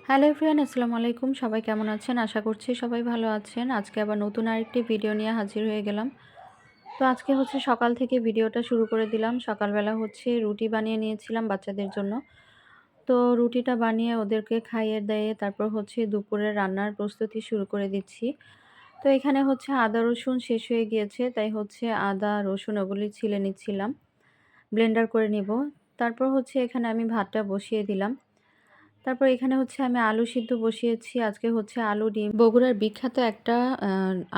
Hello everyone, আসসালামু আলাইকুম। সবাই কেমন আছেন? আশা করছি সবাই ভালো আছেন। আজকে আবার নতুন আরেকটি ভিডিও নিয়ে হাজির হয়ে গেলাম। তো আজকে সকাল থেকে ভিডিওটা শুরু করে দিলাম। সকালবেলা রুটি বানিয়ে নিয়েছিলাম বাচ্চাদের জন্য। তো রুটিটা বানিয়ে ওদেরকে খাইয়ে দাইয়ে তারপর দুপুরের রান্নার প্রস্তুতি শুরু করে দিচ্ছি। তো এখানে আদা রসুন শেষ হয়ে গিয়েছে, তাই আদা রসুন ওগুলি ছিলে নিচ্ছিলাম। ব্লেন্ডার করে নিব। তারপর এখানে আমি ভাতটা বসিয়ে দিলাম। তারপর এখানে আমি আলু সিদ্ধ বসিয়েছি। আজকে আলু ডিম, বগুড়ার বিখ্যাত একটা আ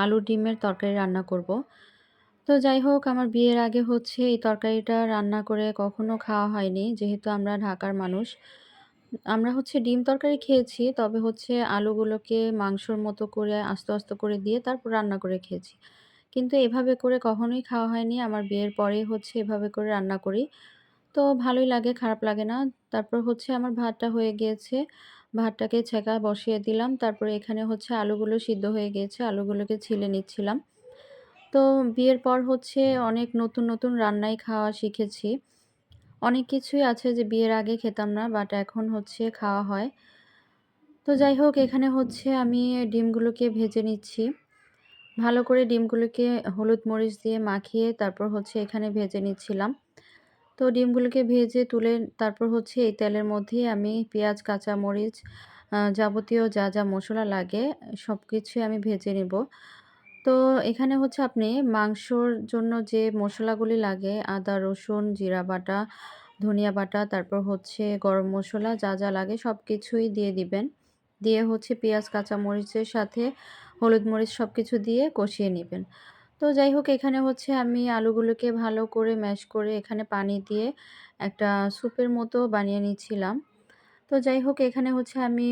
আলু ডিমের তরকারি রান্না করব। তো যাই হোক, আমার বিয়ের আগে এই তরকারিটা রান্না করে কখনো খাওয়া হয়নি। যেহেতু আমরা ঢাকার মানুষ। আমরা ডিম তরকারি খেয়েছি। তবে আলুগুলোকে মাংসর মতো করে আস্ত, আস্ত করে দিয়ে তারপর রান্না করে খেয়েছি। কিন্তু এভাবে করে কখনোই খাওয়া হয়নি। আমার বিয়ের পরেই এভাবে করে রান্না করি। তো ভালোই লাগে, খারাপ লাগে না। তারপর আমার ভাতটা হয়ে গিয়েছে। ভাতটাকে ছেঁকা বসিয়ে দিলাম। তারপরে এখানে আলুগুলো সিদ্ধ হয়ে গিয়েছে। আলুগুলোকে ছিলে নিচ্ছিলাম। তো বিয়ের পর অনেক নতুন, নতুন রান্নাই খাওয়া শিখেছি। অনেক কিছুই আছে যে বিয়ের আগে খেতাম না, বাট এখন খাওয়া হয়। তো যাই হোক, এখানে আমি ডিমগুলোকে ভেজে নিচ্ছি। ভালো করে ডিমগুলোকে হলুদ মরিচ দিয়ে মাখিয়ে তারপর এখানে ভেজে নিচ্ছিলাম। তো ডিমগুলোকে ভেজে তুলে তারপর এই তেলের মধ্যেই আমি পেঁয়াজ, কাঁচামরিচ, যাবতীয় যা, যা মসলা লাগে সবকিছুই আমি ভেজে নিব। তো এখানে আপনি মাংসর জন্য যে মসলাগুলি লাগে আদা, রসুন, জিরা বাটা, ধনিয়া বাটা, তারপর গরম মসলা যা, যা লাগে সবকিছুই দিয়ে দিবেন। দিয়ে পেঁয়াজ, কাঁচামরিচের সাথে হলুদ, মরিচ সবকিছু দিয়ে কষিয়ে নিবেন। তো যাই হোক, এখানে আমি আলুগুলোকে ভালো করে ম্যাশ করে এখানে পানি দিয়ে একটা স্যুপের মতো বানিয়ে নিচ্ছিলাম। তো যাই হোক, এখানে আমি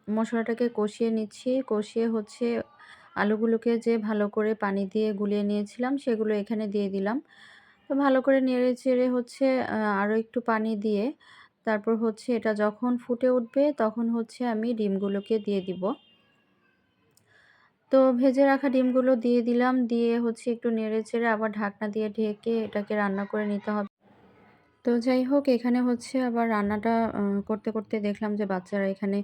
মসলাটাকে কষিয়ে নিচ্ছি। কষিয়ে আলুগুলোকে যে ভালো করে পানি দিয়ে গুলিয়ে নিয়েছিলাম সেগুলো এখানে দিয়ে দিলাম। তো ভালো করে নেড়ে-চেড়ে আরও একটু পানি দিয়ে তারপর এটা যখন ফুটে উঠবে তখন আমি ডিমগুলোকে দিয়ে দিব। তো ভেজে রাখা ডিমগুলো দিয়ে দিলাম। দিয়ে একটু নেড়ে-চেড়ে আবার ঢাকনা দিয়ে ঢেকে এটাকে রান্না করে নিতে হবে। তো যাই হোক, এখানে আবার রান্নাটা করতে, করতে দেখলাম যে বাচ্চারা এখানে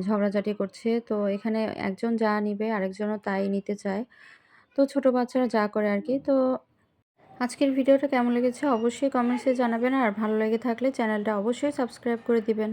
ঝগড়াঝাটি করছে। তো এখানে একজন যা নিবে আরেকজনও তাই নিতে চায়। তো ছোট বাচ্চারা যা করে আরকি। তো আজকের ভিডিওটা কেমন লেগেছে অবশ্যই কমেন্টসে জানাবেন। আর ভালো লেগে থাকলে চ্যানেলটা অবশ্যই সাবস্ক্রাইব করে দিবেন।